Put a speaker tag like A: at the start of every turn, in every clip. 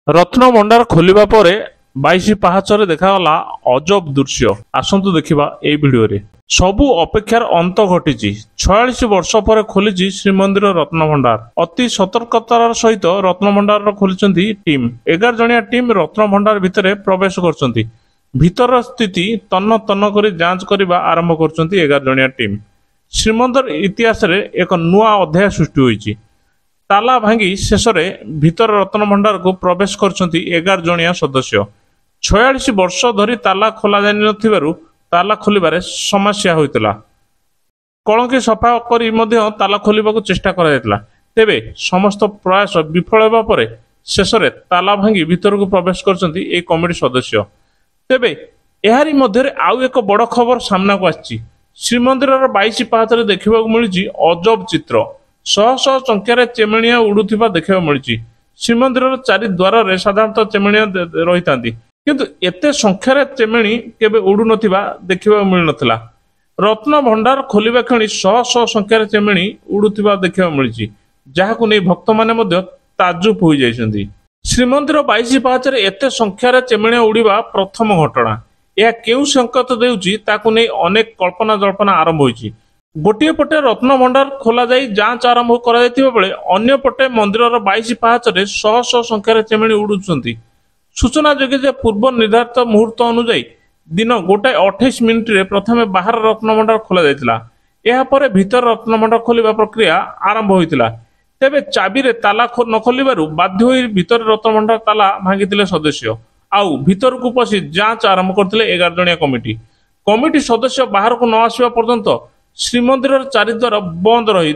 A: रत्न भंडार खोलिबा परे 22 पाहाचरे देखागला अजब दृश्य। आसंतु देखिबा एई भिडियो रे। सबु अपेक्षार अंत घटिछि। 46 वर्ष पर खोलिछि श्रीमंदिर रत्न भंडार। अति सतर्कतार सहित रत्न भंडार खोलिछन्ति टीम। 11 जणिया टीम रत्न भंडार भितरे प्रवेश करछन्ति। भीतर स्थिति तन्न तन्न करी जांच करिबा आरंभ करछन्ति 11 जणिया टीम। श्रीमंदिर इतिहास रे एक नुआ अध्याय सृष्टि होइछि। ताला भांगी शेष भीतर रत्न भंडार को प्रवेश करछन्ति 11 जणिया सदस्य। 46 वर्ष धरी ताला खोला जाय नथिबारु ताला खोलिबारे समस्या होइतला। कलंकी सफा करी मध्य ताला खोलिबाकू चेष्टा करा जायतला। तेबे समस्त प्रयास विफल हेबा परे शेष ताला भांगी भीतर को प्रवेश करछन्ति ए कमिटी सदस्य। तेबे एहारी मध्य आउ एक बड़ खबर सामना को आछि। श्रीमंदिर 22 पाहाचरे देखिबाकू मिलिछि अजब चित्र। शह शह संख्यार चेमेणिया उड़ुथिबा देखा मिली। श्रीमंदिर चारि द्वार साधारणतः चेमेणिया रही था, किंतु एते संख्यार चेमेणी केबे उड़ू नथिबा देखा मिल नथिला। रत्न भंडार खोलिबा क्षणी शह शह संख्यार चेमेणी उड़ुथिबा देखा मिली, जहाकू नै भक्त माने मध्य ताजुब होई जाइछन्ति। श्रीमंदिर 22 पाहाचरे एते संख्यार चेमेणिया उड़ीबा प्रथम घटना। यह केउ संकेत देउछि ताकू नै अनेक कल्पना जल्पना आरंभ होइछि। गोटे पटे रत्न भंडार खोल जाई जांच आरंभ करा जायतिबा बेले अन्य पटे मंदिर 22 पाहाचरे शह शह संख्यार चेमेणी उड़ुछन्ति। सूचना जोगे जे पूर्व निर्धारित मुहूर्त अनुसार दिन 1:28 मिनिट रे प्रथमे बाहर रत्न भंडार खोला जायतिला। एहा परे भीतर रत्न भंडार खोलिबा प्रक्रिया आरंभ होइतिला। तेबे चाबी रे ताला न खोलिबारु बाध्य होई भीतर रत्न भंडार ताला भांगितिले सदस्य। आउ भीतर को पसी जांच आरंभ करथिले 11 जणिया कमिटी सदस्य बाहर को न आसीबा पर्यंत श्रीमंदिर चारिद्वार बंद रही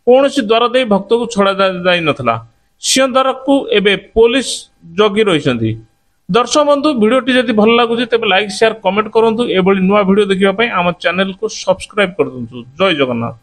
A: कौन द्वार दे भक्त को छड़ा जाई नथला। सिंहद्वार को एबे पुलिस जगी रही। दर्शक बंधु भिडियोटी जदि भल लगुଛି तेबे लाइक शेयर कमेंट करंतु। एभली नुआ भिडियो देखिबा पई आम चैनल को सब्सक्राइब कर दंतु। जय जगन्नाथ।